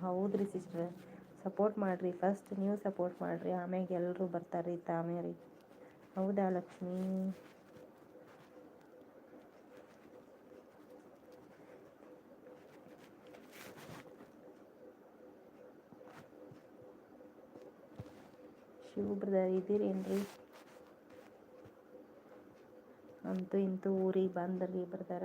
ಹೌದ್ರಿ ಸಿಸ್ಟ್ರ, ಸಪೋರ್ಟ್ ಮಾಡಿರಿ. ಫಸ್ಟ್ ನೀವು ಸಪೋರ್ಟ್ ಮಾಡಿರಿ, ಆಮ್ಯಾಗ ಎಲ್ಲರೂ ಬರ್ತಾರೆ ತಾವೇ ರೀ. ಹೌದಾ ಲಕ್ಷ್ಮೀ? ಶಿವ ಬ್ರದರ್ ಇದ್ದೀರೇನ್ರಿ? ಅಂತೂ ಇಂತೂ ಊರಿಗೆ ಬಂದ್ರಿ ಬ್ರದರ.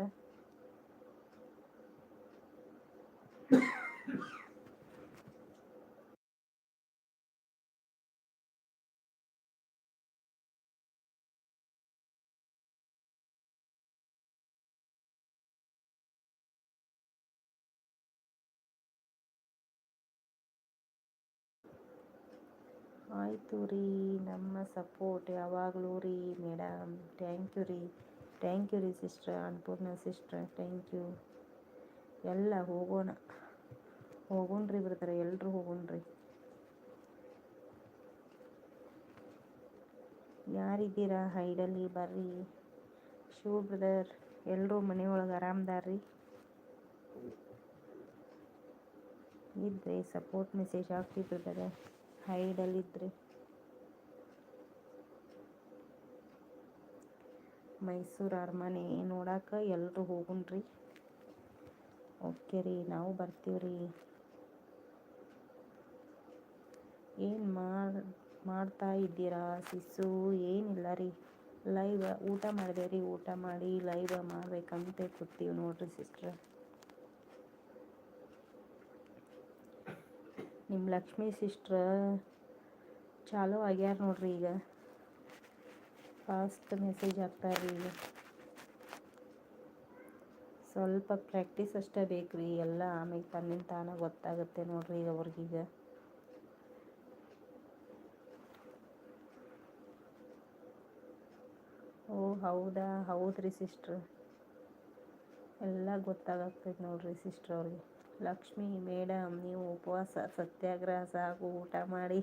ಆಯಿತು ರೀ, ನಮ್ಮ ಸಪೋರ್ಟ್ ಯಾವಾಗಲೂ ರೀ ಮೇಡಮ್. ಥ್ಯಾಂಕ್ ಯು ರೀ, ಥ್ಯಾಂಕ್ ಯು ರೀ ಸಿಸ್ಟ್ರ, ಅನ್ನಪೂರ್ಣ ಸಿಸ್ಟ್ರ, ಥ್ಯಾಂಕ್ ಯು. ಎಲ್ಲ ಹೋಗೋಣ, ಹೋಗೋಣ್ರಿ ಬ್ರದರ್, ಎಲ್ಲರೂ ಹೋಗೋಣ್ರಿ. ಯಾರಿದ್ದೀರಾ ಹೈಡಲ್ಲಿ ಬರ್ರಿ. ಶಿವ ಬ್ರದರ್, ಎಲ್ಲರೂ ಮನೆಯೊಳಗೆ ಆರಾಮದಾರ್ರಿ? ಇದ್ರಿ ಸಪೋರ್ಟ್ ಮೆಸೇಜ್ ಹಾಕಿ ಬ್ರದರ, ಹೈಡಲ್ಲಿದ್ರಿ. ಮೈಸೂರು ಅರಮನೆ ನೋಡಾಕ ಎಲ್ಲರೂ ಹೋಗುಣ್ರಿ. ಓಕೆ ರೀ, ನಾವು ಬರ್ತೀವಿ ರೀ. ಏನು ಮಾಡ್ತಾ ಇದ್ದೀರಾ ಸಿಸ್ಸು? ಏನಿಲ್ಲ ರೀ, ಲೈವ್ ಊಟ ಮಾಡಿದೆ ರೀ. ಊಟ ಮಾಡಿ ಲೈವ್ ಮಾಡ್ಬೇಕಂತ ಕೂತೀವಿ ನೋಡ್ರಿ ಸಿಸ್ಟ್ರ. ನಿಮ್ಮ ಲಕ್ಷ್ಮೀ ಸಿಸ್ಟ್ರ ಚಾಲೂ ಆಗ್ಯಾರ ನೋಡ್ರಿ ಈಗ, ಫಾಸ್ಟ್ ಮೆಸೇಜ್ ಹಾಕ್ತಾರ್ರಿ ಈಗ. ಸ್ವಲ್ಪ ಪ್ರಾಕ್ಟೀಸ್ ಅಷ್ಟೇ ಬೇಕು ರೀ, ಎಲ್ಲ ಆಮೇಲೆ ತನ್ನಿಂದ ತಾನೇ ಗೊತ್ತಾಗುತ್ತೆ ನೋಡ್ರಿ ಅವ್ರಿಗೀಗ. ಓ ಹೌದಾ, ಹೌದ್ರಿ ಸಿಸ್ಟ್ರ್, ಎಲ್ಲ ಗೊತ್ತಾಗ್ತೈತೆ ನೋಡ್ರಿ ಸಿಸ್ಟ್ರ್ ಅವ್ರಿಗೆ. ಲಕ್ಷ್ಮಿ ಮೇಡಮ್, ನೀವು ಉಪವಾಸ ಸತ್ಯಾಗ್ರಹ ಸಾಕು, ಊಟ ಮಾಡಿ.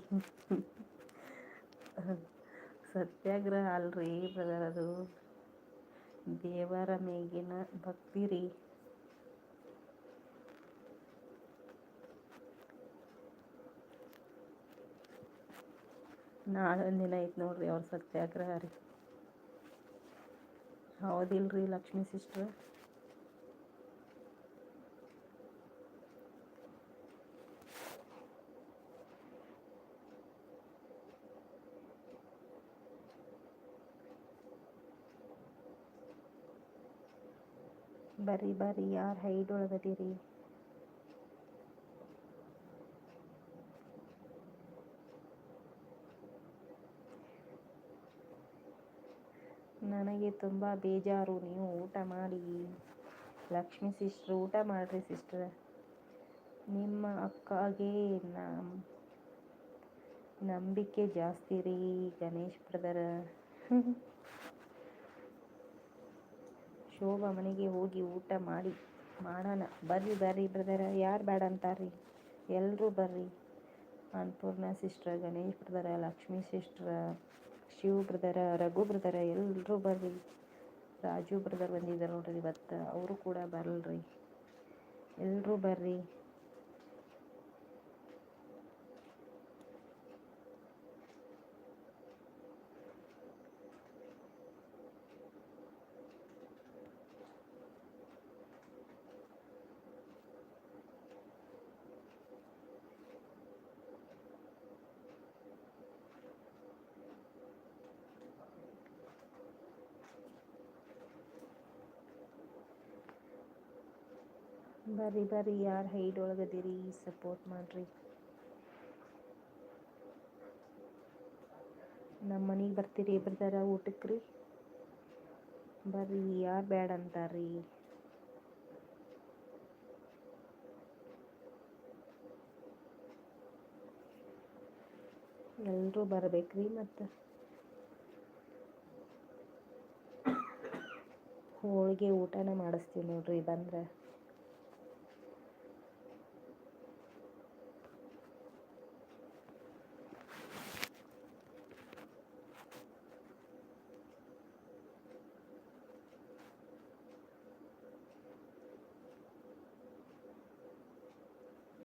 ಸತ್ಯಾಗ್ರಹ ಅಲ್ರಿ ಬ್ರದರ್, ಅದು ದೇವರ ಮೇಗಿನ ಭಕ್ತಿ ರೀ. ನಾಳೊಂದು ದಿನ ಐತೆ ನೋಡ್ರಿ ಅವ್ರ ಸತ್ಯಾಗ್ರಹ ರೀ. ಹೌದಿಲ್ರಿ ಲಕ್ಷ್ಮೀ ಸಿಸ್ಟ್ರ್? ಬರ್ರಿ ಬರ್ರಿ, ಯಾರು ಹೈಡ್ ಒಳಗದಿರಿ? ನನಗೆ ತುಂಬ ಬೇಜಾರು, ನೀವು ಊಟ ಮಾಡಿ. ಲಕ್ಷ್ಮೀ ಸಿಸ್ಟ್ರ್ ಊಟ ಮಾಡಿರಿ ಸಿಸ್ಟ್ರ್. ನಿಮ್ಮ ಅಕ್ಕಗೆ ನಂಬಿಕೆ ಜಾಸ್ತಿ ರೀ ಗಣೇಶ್ ಬ್ರದರ. ಶೋಭಾ ಮನೆಗೆ ಹೋಗಿ ಊಟ ಮಾಡೋಣ. ಬರ್ರಿ ಬರ್ರಿ ಬ್ರದರ, ಯಾರು ಬೇಡ ಅಂತಾರ್ರಿ, ಎಲ್ಲರೂ ಬರ್ರಿ. ಅನ್ನಪೂರ್ಣ ಸಿಸ್ಟ್ರ, ಗಣೇಶ್ ಬ್ರದರ, ಲಕ್ಷ್ಮೀ ಸಿಸ್ಟ್ರ, ಶಿವ್ ಬ್ರದರ, ರಘು ಬ್ರದರ, ಎಲ್ಲರೂ ಬರ್ರಿ. ರಾಜು ಬ್ರದರ್ ಬಂದಿದ್ದಾರೆ ನೋಡ್ರಿ ಇವತ್ತು, ಅವರು ಕೂಡ ಬರಲ್ರಿ. ಎಲ್ಲರೂ ಬರ್ರಿ. ಬರ್ರಿ ಬರ್ರಿ, ಯಾರು ಹೈಡ್ ಒಳಗದಿರಿ ಸಪೋರ್ಟ್ ಮಾಡಿರಿ. ನಮ್ಮ ಮನೆಗೆ ಬರ್ತೀರಿ ಬ್ರದರ ಊಟಕ್ಕೆ ರೀ? ಬರ್ರಿ, ಯಾರು ಬೇಡ ಅಂತಾರ್ರಿ? ಎಲ್ಲರೂ ಬರ್ಬೇಕ್ರಿ. ಮತ್ತು ಹೋಳಿಗೆ ಊಟನ ಮಾಡಿಸ್ತೀವಿ ನೋಡ್ರಿ ಬಂದ್ರೆ.